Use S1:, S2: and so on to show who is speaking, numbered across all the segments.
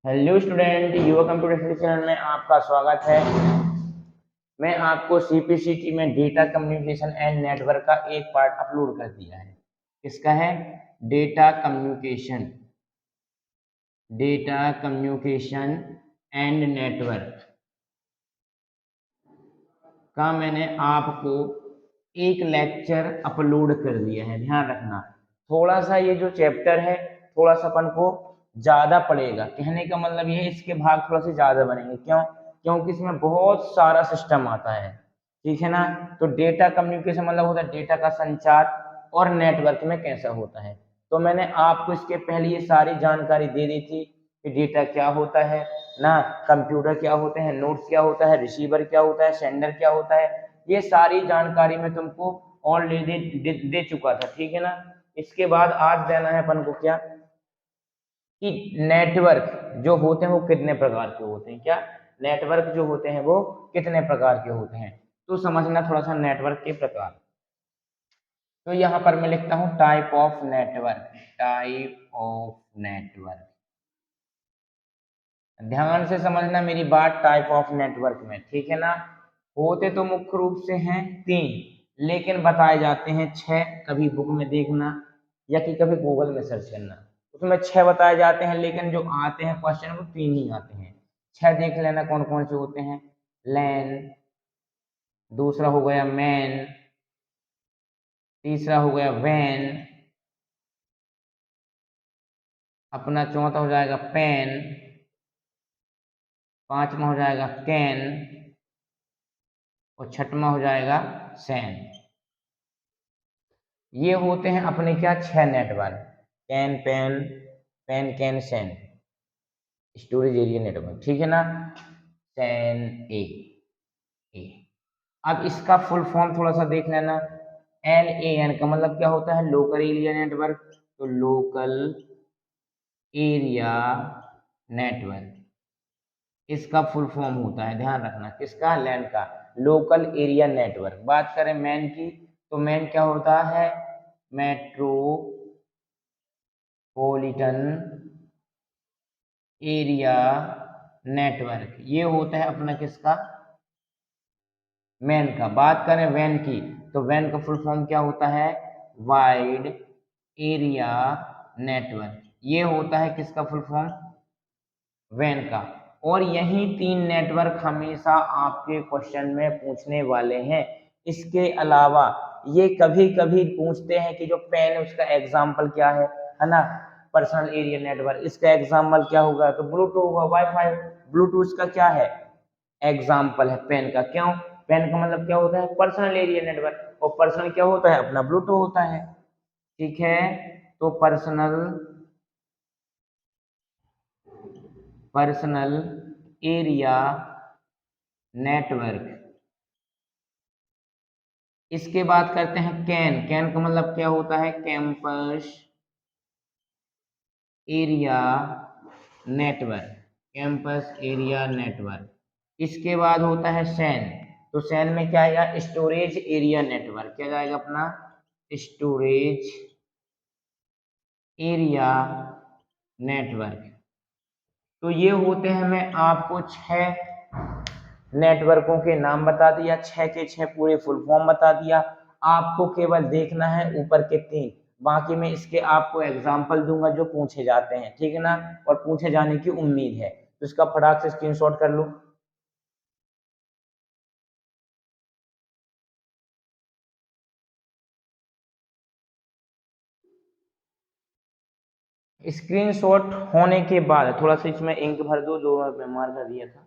S1: Hello student, युवा computer study channel में आपका स्वागत है। मैं आपको सीपीसीटी में डेटा कम्युनिकेशन एंड नेटवर्क का एक पार्ट अपलोड कर दिया है। किसका है? Data communication, data communication and network का मैंने आपको एक लेक्चर अपलोड कर दिया है। ध्यान रखना, थोड़ा सा ये जो चैप्टर है थोड़ा सा अपन को ज्यादा पड़ेगा। कहने का मतलब ये है इसके भाग थोड़ा से ज्यादा बनेंगे। क्यों? क्योंकि इसमें बहुत सारा सिस्टम आता है। ठीक है ना? तो डेटा कम्युनिकेशन मतलब होता है डेटा का संचार, और नेटवर्क में कैसा होता है। तो मैंने आपको इसके पहले ये सारी जानकारी दे दी थी कि डेटा क्या होता है ना, कंप्यूटर क्या होते हैं, नोट्स क्या होता है, रिसीवर क्या होता है, सेंडर क्या होता है। ये सारी जानकारी मैं तुमको ऑलरेडी दे चुका था। ठीक है ना? इसके बाद आज देना है अपन को क्या, कि नेटवर्क जो होते हैं वो कितने प्रकार के होते हैं। क्या नेटवर्क जो होते हैं वो कितने प्रकार के होते हैं, तो समझना थोड़ा सा नेटवर्क के प्रकार। तो यहाँ पर मैं लिखता हूँ type of network, type of network. ध्यान से समझना मेरी बात, टाइप ऑफ नेटवर्क में। ठीक है ना? होते तो मुख्य रूप से हैं तीन, लेकिन बताए जाते हैं छह। कभी बुक में देखना या कि कभी गूगल में सर्च करना, उसमें छह बताए जाते हैं, लेकिन जो आते हैं क्वेश्चन वो तीन ही आते हैं। छह देख लेना कौन कौन से होते हैं। लैन, दूसरा हो गया मैन, तीसरा हो गया वैन, अपना चौथा हो जाएगा पेन, पांचवा हो जाएगा कैन, और छठवां हो जाएगा सैन। ये होते हैं अपने क्या, छह network. CAN, PAN, PAN, can, SAN, storage area network. ठीक है ना? सैन ए, ए। अब इसका फुल फॉर्म थोड़ा सा देख लेना। एल ए एन का मतलब क्या होता है? Local area network. तो लोकल एरिया नेटवर्क इसका फुल फॉर्म होता है। ध्यान रखना, किसका? लैन का, लोकल एरिया नेटवर्क। बात करें मैन की, तो मैन क्या होता है? Metropolitan area network. ये होता है अपना किसका? मैन का। बात करें वैन की, तो वैन का फुल फॉर्म क्या होता है? Wide area network. ये होता है किसका फुल फॉर्म? वैन का। और यही तीन नेटवर्क हमेशा आपके क्वेश्चन में पूछने वाले हैं। इसके अलावा ये कभी कभी पूछते हैं कि जो पेन है उसका एग्जाम्पल क्या है ना? पर्सनल एरिया नेटवर्क, इसका एग्जाम्पल क्या होगा? तो ब्लूटूथ होगा, वाईफाई। ब्लूटूथ का क्या है? एग्जाम्पल है पेन का। क्यों? पेन का मतलब क्या होता है? पर्सनल एरिया नेटवर्क, और पर्सनल क्या होता है? अपना ब्लूटूथ होता है। ठीक है? तो पर्सनल, पर्सनल एरिया नेटवर्क। इसके बाद करते हैं कैन। कैन का मतलब क्या होता है? Campus area network, campus area network. इसके बाद होता है सैन। तो सैन में क्या आएगा? Storage area network. क्या जाएगा अपना? Storage area network. तो ये होते हैं, मैं आपको छह नेटवर्कों के नाम बता दिया, छह के छह पूरे फुल फॉर्म बता दिया। आपको केवल देखना है ऊपर के तीन, बाकी मैं इसके आपको एग्जाम्पल दूंगा जो पूछे जाते हैं। ठीक है ना? और पूछे जाने की उम्मीद है, तो इसका फटाक से स्क्रीनशॉट कर लो। स्क्रीनशॉट होने के बाद थोड़ा सा इसमें इंक भर दो जो मैं मार कर दिया था,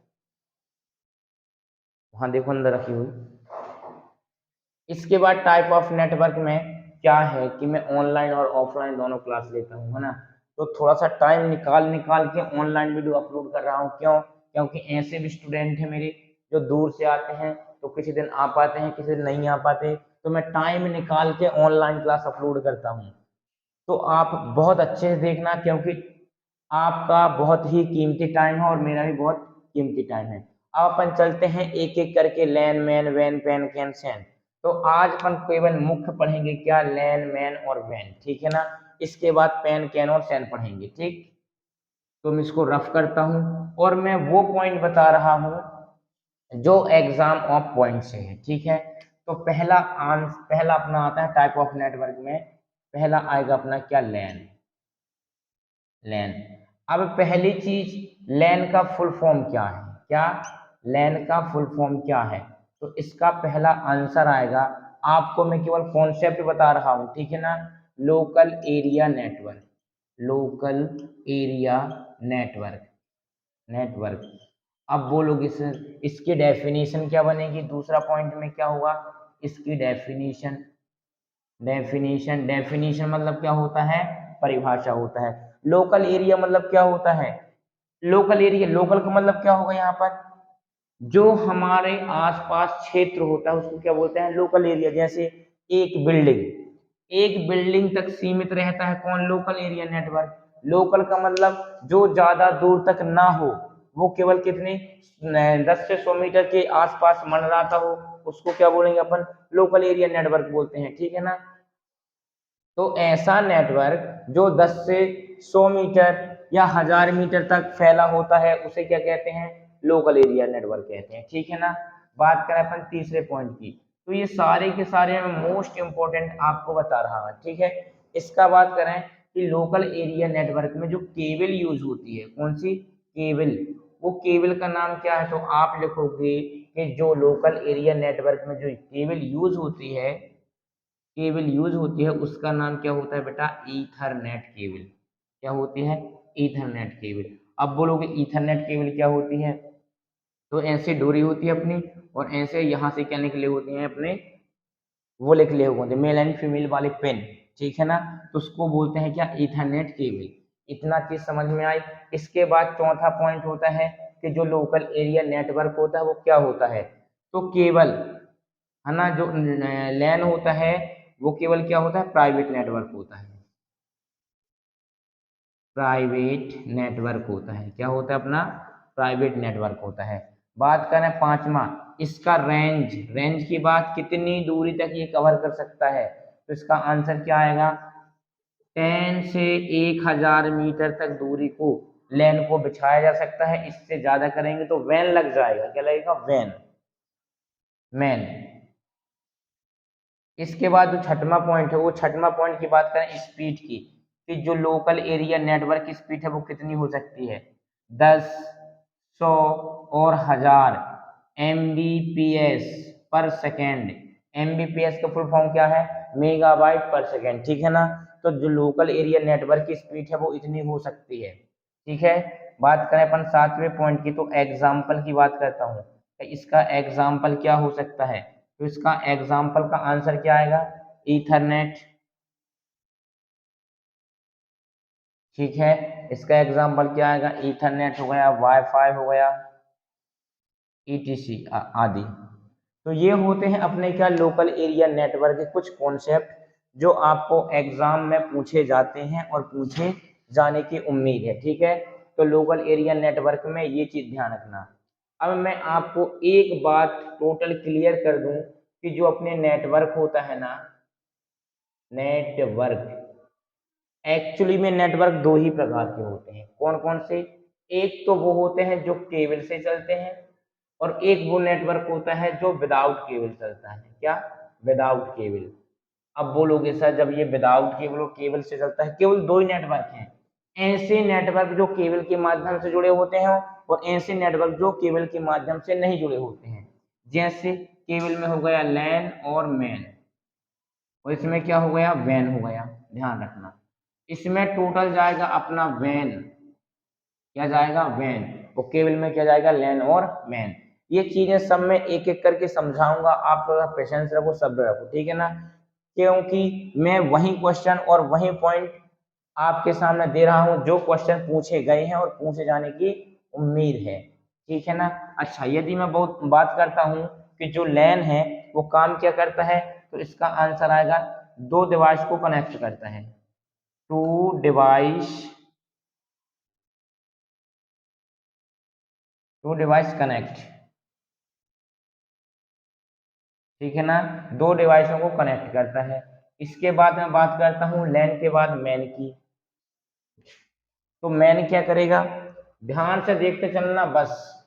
S1: वहां देखो अंदर रखी हुई। इसके बाद टाइप ऑफ नेटवर्क में क्या है कि मैं ऑनलाइन और ऑफलाइन दोनों क्लास लेता हूँ, है ना? तो थोड़ा सा टाइम निकाल निकाल के ऑनलाइन वीडियो अपलोड कर रहा हूँ। क्यों? क्योंकि ऐसे भी स्टूडेंट हैं मेरे जो दूर से आते हैं, तो किसी दिन आ पाते हैं, किसी दिन नहीं आ पाते, तो मैं टाइम निकाल के ऑनलाइन क्लास अपलोड करता हूँ। तो आप बहुत अच्छे से देखना, क्योंकि आपका बहुत ही कीमती टाइम है और मेरा भी बहुत कीमती टाइम है। अब अपन चलते हैं एक एक करके, लैन, मैन, वैन, पेन, कैन, सैन। तो आज अपन केवल मुख्य पढ़ेंगे क्या? लैन, मैन और वैन। ठीक है ना? इसके बाद पेन, कैन और सैन पढ़ेंगे। ठीक? तो मैं इसको रफ करता हूँ और मैं वो पॉइंट बता रहा हूँ जो एग्जाम ऑफ पॉइंट से है, ठीक है। तो पहला अपना आता है टाइप ऑफ नेटवर्क में, पहला आएगा अपना क्या, लैन। लैन। अब पहली चीज, लैन का फुल फॉर्म क्या है, क्या लैन का फुल फॉर्म क्या है, तो इसका पहला आंसर आएगा, आपको मैं केवल कॉन्सेप्ट बता रहा हूं, ठीक है ना, local area network. Local area network, network. अब बोलोगे सर इसकी डेफिनेशन क्या बनेगी, दूसरा पॉइंट में क्या होगा, इसकी डेफिनेशन, डेफिनेशन मतलब क्या होता है, परिभाषा होता है। लोकल एरिया मतलब क्या होता है, लोकल एरिया, लोकल का मतलब क्या होगा यहाँ पर, जो हमारे आसपास क्षेत्र होता है उसको क्या बोलते हैं, लोकल एरिया। जैसे एक बिल्डिंग, एक बिल्डिंग तक सीमित रहता है कौन, लोकल एरिया नेटवर्क। लोकल का मतलब जो ज्यादा दूर तक ना हो, वो केवल कितने 10 से 100 मीटर के आसपास मंडराता हो, उसको क्या बोलेंगे अपन, लोकल एरिया नेटवर्क बोलते हैं, ठीक है ना। तो ऐसा नेटवर्क जो 10 से 100 मीटर या 1000 मीटर तक फैला होता है उसे क्या कहते हैं, लोकल एरिया नेटवर्क कहते हैं, ठीक है ना। बात करें अपन तीसरे पॉइंट की, तो ये सारे के सारे मोस्ट इंपॉर्टेंट आपको बता रहा हूं, ठीक है। इसका बात करें कि लोकल एरिया नेटवर्क में जो केबल यूज होती है, कौन सी केबल, वो केबल का नाम क्या है, तो आप लिखोगे कि जो लोकल एरिया नेटवर्क में जो केबल यूज होती है, केबल यूज होती है उसका नाम क्या होता है बेटा, ईथरनेट केबल। क्या होती है, ईथरनेट केबल। अब बोलोगे ईथरनेट केबल क्या होती है, तो ऐसे डोरी होती है अपनी, और ऐसे यहाँ से क्या निकले होते हैं अपने, वो निकले हुए होते हैं मेल एंड फीमेल वाले पेन, ठीक है ना। तो उसको बोलते हैं क्या, ईथरनेट केबल। इतना चीज समझ में आई। इसके बाद चौथा पॉइंट होता है कि जो लोकल एरिया नेटवर्क होता है वो क्या होता है, तो केवल, है ना, जो लैन होता है वो केवल क्या होता है, प्राइवेट नेटवर्क होता है, प्राइवेट नेटवर्क होता है, क्या होता है अपना, प्राइवेट नेटवर्क होता है। बात करें पांचवा, इसका रेंज, रेंज की बात, कितनी दूरी तक ये कवर कर सकता है, तो इसका आंसर क्या आएगा, 10 से 1000 मीटर तक दूरी को लैन को बिछाया जा सकता है। इससे ज्यादा करेंगे तो वैन लग जाएगा, क्या लगेगा, वैन, मैन। इसके बाद जो छठवां पॉइंट है, वो छठवां पॉइंट की बात करें स्पीड की, कि जो लोकल एरिया नेटवर्क की स्पीड है वो कितनी हो सकती है, 10, 100 और 1000 Mbps पर सेकेंड। Mbps का फुल फॉर्म क्या है, मेगाबाइट पर सेकेंड, ठीक है ना। तो जो लोकल एरिया नेटवर्क की स्पीड है वो इतनी हो सकती है, ठीक है। बात करें अपन सातवें पॉइंट की, तो एग्जाम्पल की बात करता हूँ, इसका एग्जाम्पल क्या हो सकता है, तो इसका एग्जाम्पल का आंसर क्या आएगा, ईथरनेट, ठीक है। इसका एग्जाम्पल क्या आएगा, ईथरनेट हो गया, वाईफाई हो गया, ईटीसी आदि। तो ये होते हैं अपने क्या, लोकल एरिया नेटवर्क के कुछ कॉन्सेप्ट जो आपको एग्जाम में पूछे जाते हैं और पूछे जाने की उम्मीद है, ठीक है। तो लोकल एरिया नेटवर्क में ये चीज ध्यान रखना। अब मैं आपको एक बात टोटल क्लियर कर दूं कि जो अपने नेटवर्क होता है ना, नेटवर्क, एक्चुअली में नेटवर्क दो ही प्रकार के होते हैं, कौन कौन से, एक तो वो होते हैं जो केबल से चलते हैं, और एक वो नेटवर्क होता है जो विदाउट केबल चलता है, क्या, विदाउट केबल। अब बोलोगे सर जब ये विदाउट केबल और केबल से चलता है, केवल दो ही नेटवर्क हैं, ऐसे नेटवर्क जो केबल के माध्यम से जुड़े होते हैं और ऐसे नेटवर्क जो केबल के माध्यम से नहीं जुड़े होते हैं। जैसे केबल में हो गया लैन और मैन, और इसमें क्या हो गया, वैन हो गया, ध्यान रखना। इसमें टोटल जाएगा अपना वैन, क्या जाएगा, वैन, और केबल में क्या जाएगा, लैन और मैन। ये चीजें सब मैं एक एक करके समझाऊंगा, आप थोड़ा पेशेंस रखो, सब्र रखो, ठीक है ना। क्योंकि मैं वही क्वेश्चन और वही पॉइंट आपके सामने दे रहा हूं जो क्वेश्चन पूछे गए हैं और पूछे जाने की उम्मीद है, ठीक है ना। अच्छा, यदि मैं बहुत बात करता हूं कि जो लैन है वो काम क्या करता है, तो इसका आंसर आएगा, दो डिवाइस को कनेक्ट करता है, two device, two device connect, ठीक है ना, दो डिवाइसों को कनेक्ट करता है। इसके बाद मैं बात करता हूं लैन के बाद मैन की। तो मैन क्या करेगा, ध्यान से देखते चलना बस।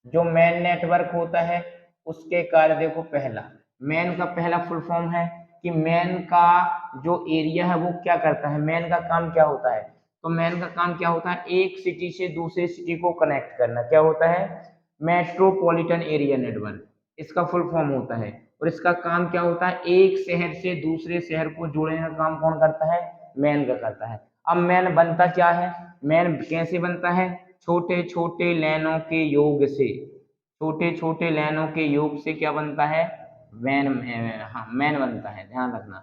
S1: जो मैन नेटवर्क होता है उसके कार्य देखो, पहला मैन का पहला फुल फॉर्म है कि मैन का जो एरिया है वो क्या करता है, मैन का काम क्या होता है। तो मैन का काम क्या होता है, एक सिटी से दूसरे सिटी को कनेक्ट करना, क्या होता है, मेट्रोपॉलिटन एरिया नेटवर्क इसका फुल फॉर्म होता है। और इसका काम क्या होता है, एक शहर से दूसरे शहर को जोड़ने का काम कौन करता है, मैन का करता है। अब मैन बनता क्या है, मैन कैसे बनता है, छोटे छोटे लाइनों के योग से, छोटे छोटे लाइनों के योग से क्या बनता है, मैन, हाँ मैन बनता है, ध्यान रखना।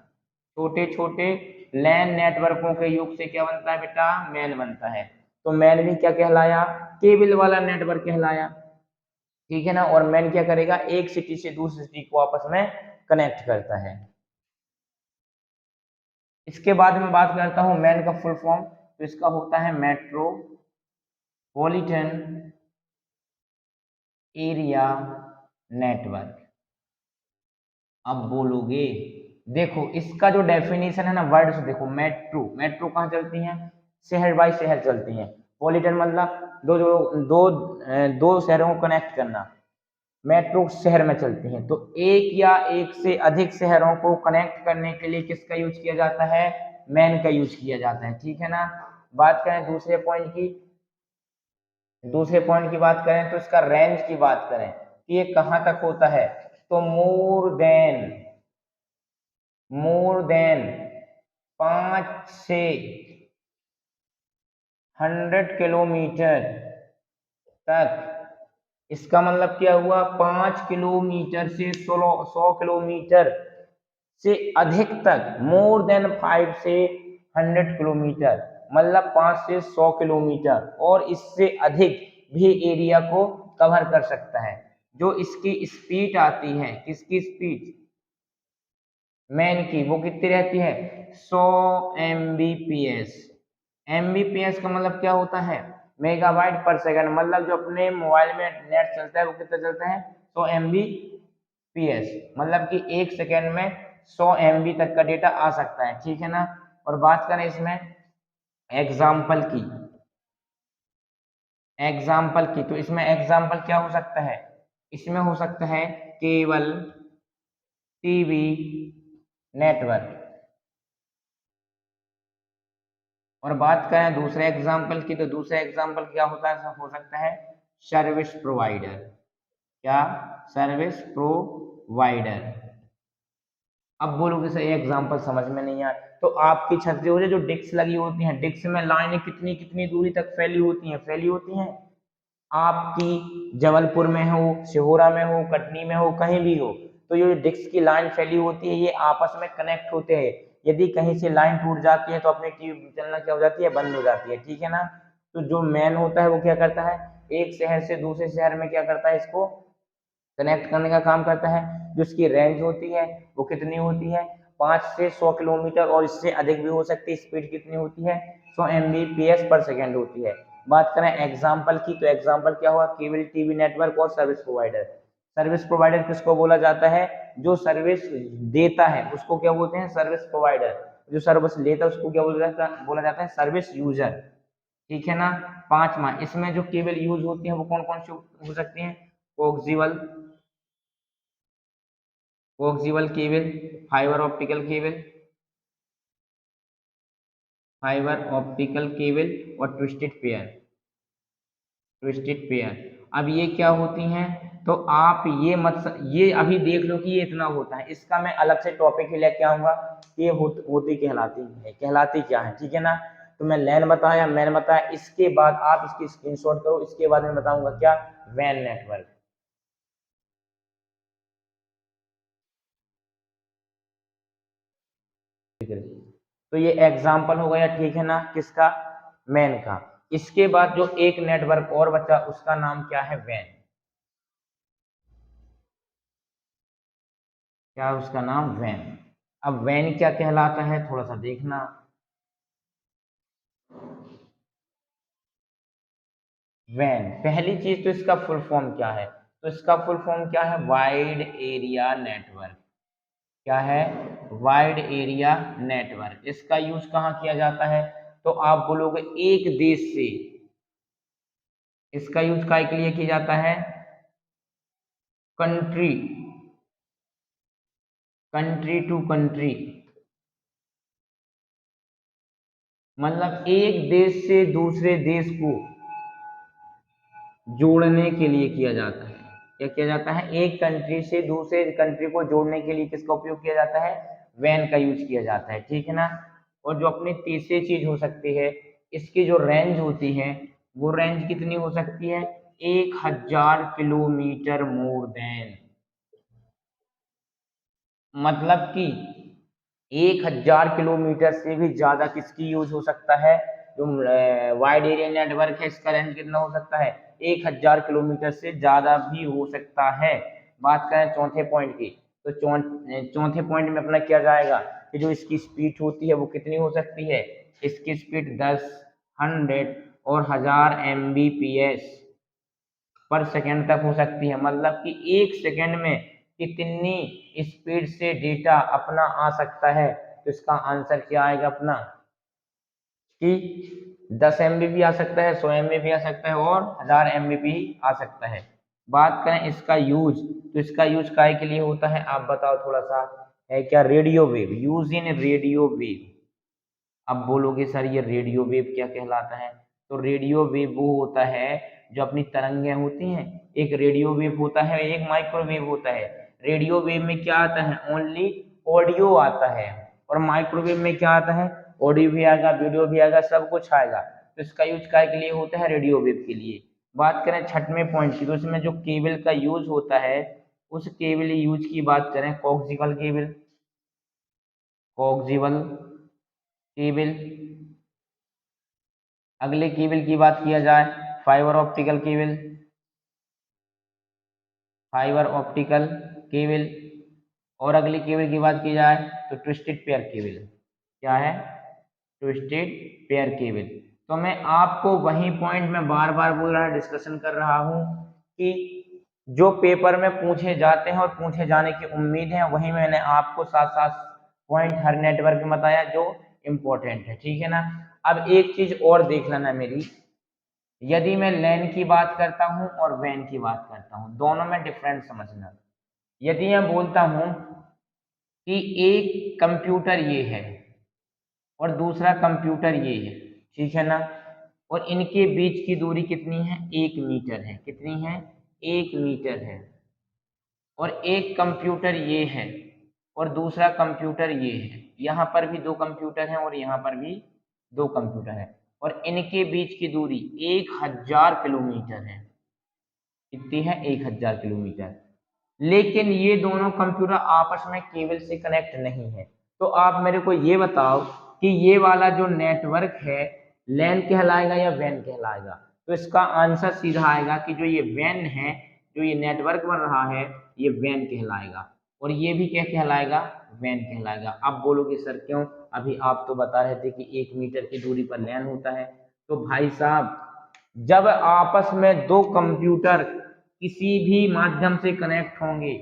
S1: छोटे छोटे लैन नेटवर्कों के योग से क्या बनता है बेटा, मैन बनता है। तो मैन भी क्या कहलाया, केबल वाला नेटवर्क कहलाया, ठीक है ना। और मैन क्या करेगा, एक सिटी से दूसरी सिटी को आपस में कनेक्ट करता है। इसके बाद में बात करता हूं मैन का फुल फॉर्म, तो इसका होता है मेट्रोपॉलिटन एरिया नेटवर्क। अब बोलोगे, देखो इसका जो डेफिनेशन है ना, वर्ड से देखो, मेट्रो, मेट्रो कहाँ चलती हैं, शहर बाय शहर चलती हैं। पॉलिटन मतलब दो शहरों को कनेक्ट करना, मेट्रो शहर में चलती हैं। तो एक या एक से अधिक शहरों को कनेक्ट करने के लिए किसका यूज किया जाता है, मैन का यूज किया जाता है, ठीक है ना। बात करें दूसरे पॉइंट की, दूसरे पॉइंट की बात करें तो इसका रेंज की बात करें कि ये कहां तक होता है, तो मोर देन 5 से 100 किलोमीटर तक। इसका मतलब क्या हुआ, 5 किलोमीटर से 100 किलोमीटर से अधिक तक, मोर देन 5 से 100 किलोमीटर, मतलब 5 से 100 किलोमीटर और इससे अधिक भी एरिया को कवर कर सकता है। जो इसकी स्पीड आती है, किसकी स्पीड, मैन की, वो कितनी रहती है, 100 Mbps। Mbps का मतलब क्या होता है, मेगाबाइट पर सेकंड, मतलब जो अपने मोबाइल में नेट चलता है वो कितना चलता है, 100 Mbps, मतलब कि एक सेकंड में 100 MB तक का डेटा आ सकता है, ठीक है ना। और बात करें इसमें एग्जाम्पल की, तो इसमें एग्जाम्पल क्या हो सकता है, इसमें हो सकता है केबल टीवी नेटवर्क। और बात करें दूसरे एग्जाम्पल की, तो दूसरा एग्जाम्पल क्या होता है, हो सकता है सर्विस प्रोवाइडर, क्या, सर्विस प्रोवाइडर। अब बोलोगे सर ये एग्जाम्पल समझ में नहीं आया, तो आपकी छत जो जो डिक्स लगी होती हैं, डिक्स में लाइनें कितनी कितनी दूरी तक फैली होती हैं, आपकी जबलपुर में हो, सिहोरा में हो, कटनी में हो, कहीं भी हो, तो ये डिस्क की लाइन फैली होती है, ये आपस में कनेक्ट होते हैं। यदि कहीं से लाइन टूट जाती है तो अपनी ट्यूब चलना क्या हो जाती है, बंद हो जाती है, ठीक है ना। तो जो मैन होता है वो क्या करता है, एक शहर से दूसरे शहर में क्या करता है, इसको कनेक्ट करने का काम करता है। जो इसकी रेंज होती है वो कितनी होती है, 5 से 100 किलोमीटर और इससे अधिक भी हो सकती है। स्पीड कितनी होती है, 100 Mbps पर सेकेंड होती है। बात करें एग्जाम्पल की, तो एग्जाम्पल क्या हुआ, केबल टीवी नेटवर्क और सर्विस प्रोवाइडर। सर्विस प्रोवाइडर किसको बोला जाता है, जो सर्विस देता है उसको क्या बोलते हैं, सर्विस प्रोवाइडर। जो सर्विस लेता है उसको क्या बोला जाता है, सर्विस यूजर, ठीक है ना। पांचवा, इसमें जो केबल यूज होती है वो कौन कौन सी हो सकती है, coaxial coaxial cable, fibre optical cable, fibre optical cable और ट्विस्टेड पेयर। अब ये क्या होती हैं, तो आप ये अभी देख लो कि ये इतना होता है, इसका मैं अलग से टॉपिक ही लेके आऊंगा। ये होती कहलाती क्या है, ठीक है ना। तो मैं लैन बताया, मैन बताया, इसके बाद आप इसकी स्क्रीनशॉट करो, इसके बाद मैं बताऊंगा क्या, वैन नेटवर्क। तो ये एग्जाम्पल हो गया, ठीक है ना, किसका, मैन का। इसके बाद जो एक नेटवर्क और बचा उसका नाम क्या है, वैन। क्या है उसका नाम, वैन। अब वैन क्या कहलाता है थोड़ा सा देखना। वैन, पहली चीज तो इसका फुल फॉर्म क्या है, तो इसका फुल फॉर्म क्या है, वाइड एरिया नेटवर्क। क्या है, वाइड एरिया नेटवर्क। इसका यूज कहाँ किया जाता है, तो आप बोलोगे एक देश से, इसका यूज काय के लिए किया जाता है? कंट्री, कंट्री टू कंट्री, मतलब एक देश से दूसरे देश को जोड़ने के लिए किया जाता है। क्या किया जाता है? एक कंट्री से दूसरे कंट्री को जोड़ने के लिए किसका उपयोग किया जाता है? वैन का यूज किया जाता है, ठीक है ना। और जो अपनी तीसरी चीज हो सकती है, इसकी जो रेंज होती है वो रेंज कितनी हो सकती है? 1000 किलोमीटर मोर देन, मतलब कि 1000 किलोमीटर से भी ज्यादा किसकी यूज हो सकता है? जो वाइड एरिया नेटवर्क है इसका रेंज कितना हो सकता है? 1000 किलोमीटर से ज्यादा भी हो सकता है। बात करें चौथे पॉइंट की, तो चौथे पॉइंट में अपना किया जाएगा कि जो इसकी स्पीड होती है वो कितनी हो सकती है? इसकी स्पीड 10, 100 और 1000 Mbps पर सेकेंड तक हो सकती है। मतलब कि एक सेकेंड में कितनी स्पीड से डेटा अपना आ सकता है? तो इसका आंसर क्या आएगा अपना कि 10 MB भी आ सकता है, 100 MB भी आ सकता है और 1000 MB भी आ सकता है। बात करें इसका यूज, तो इसका यूज काय के लिए होता है आप बताओ थोड़ा सा? है क्या? Radio wave, use in radio wave. अब बोलोगे सर ये रेडियो वेव क्या कहलाता है? तो रेडियो वेव वो होता है जो अपनी तरंगें होती हैं, एक रेडियो वेव होता है, एक माइक्रोवेव होता है। रेडियो वेव में क्या आता है? ओनली ऑडियो आता है, और माइक्रोवेव में क्या आता है? ऑडियो भी आएगा, वीडियो भी आएगा, सब कुछ आएगा। तो इसका यूज काय के लिए होता है? रेडियो वेव के लिए। बात करें छठवें पॉइंट की, तो इसमें जो केबल का यूज होता है उस केबल यूज की बात करें, कोक्सियल केबल, कोक्सियल केबल। अगले केबल की बात किया जाए, fibre optical cable, fibre optical cable. और अगली केबल की बात की जाए तो ट्विस्टेड पेयर केबल। क्या है? Twisted pair cable. तो मैं आपको वही पॉइंट में बार बार बोल रहा, डिस्कशन कर रहा हूं कि जो पेपर में पूछे जाते हैं और पूछे जाने की उम्मीद है, वही मैंने आपको साथ साथ पॉइंट हर नेटवर्क में बताया जो इम्पोर्टेंट है, ठीक है ना। अब एक चीज और देख लेना मेरी, यदि मैं लैन की बात करता हूं और वैन की बात करता हूं, दोनों में डिफरेंस समझना। यदि मैं बोलता हूं कि एक कंप्यूटर ये है और दूसरा कंप्यूटर ये है, ठीक है ना, और इनके बीच की दूरी कितनी है? 1 मीटर है। कितनी है? 1 मीटर है। और एक कंप्यूटर ये है और दूसरा कंप्यूटर ये है, यहाँ पर भी 2 कंप्यूटर हैं और यहाँ पर भी 2 कंप्यूटर हैं, और इनके बीच की दूरी 1000 किलोमीटर है। कितनी है? 1000 किलोमीटर। लेकिन ये दोनों कंप्यूटर आपस में केबल से कनेक्ट नहीं है। तो आप मेरे को ये बताओ कि ये वाला जो नेटवर्क है लैन कहलाएगा या वैन कहलाएगा? तो इसका आंसर सीधा आएगा कि जो ये वैन है, जो ये नेटवर्क बन रहा है, ये वैन कहलाएगा, और ये भी क्या कहलाएगा? वैन कहलाएगा। अब बोलोगे सर क्यों? अभी आप तो बता रहे थे कि 1 मीटर की दूरी पर लैन होता है। तो भाई साहब, जब आपस में 2 कंप्यूटर किसी भी माध्यम से कनेक्ट होंगे,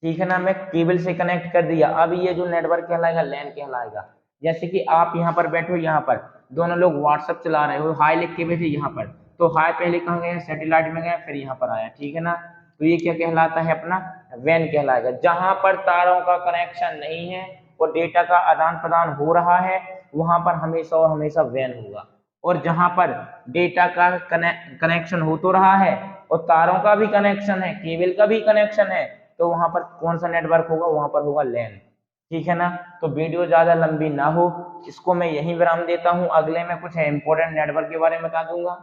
S1: ठीक है ना, मैं केबल से कनेक्ट कर दिया, अब ये जो नेटवर्क कहलाएगा लैन कहलाएगा। जैसे कि आप यहाँ पर बैठो, यहाँ पर दोनों लोग व्हाट्सएप चला रहे हो, हाई लिख के बैठे यहाँ पर, तो हाई पहले कहाँ गए? सैटेलाइट में गए, फिर यहाँ पर आया, ठीक है ना। तो ये क्या कहलाता है? अपना वैन कहलाएगा। जहां पर तारों का कनेक्शन नहीं है और डेटा का आदान प्रदान हो रहा है, वहां पर हमेशा और हमेशा वैन होगा। और जहां पर डेटा का कनेक्शन हो तो रहा है और तारों का भी कनेक्शन है, केबल का भी कनेक्शन है, तो वहां पर कौन सा नेटवर्क होगा? वहां पर होगा लैन, ठीक है ना। तो वीडियो ज्यादा लंबी ना हो, इसको मैं यहीं विराम देता हूं। अगले में कुछ इंपॉर्टेंट नेटवर्क के बारे में बता दूंगा।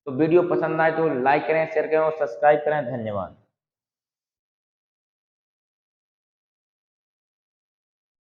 S1: तो वीडियो पसंद आए तो लाइक करें, शेयर करें और सब्सक्राइब करें। धन्यवाद।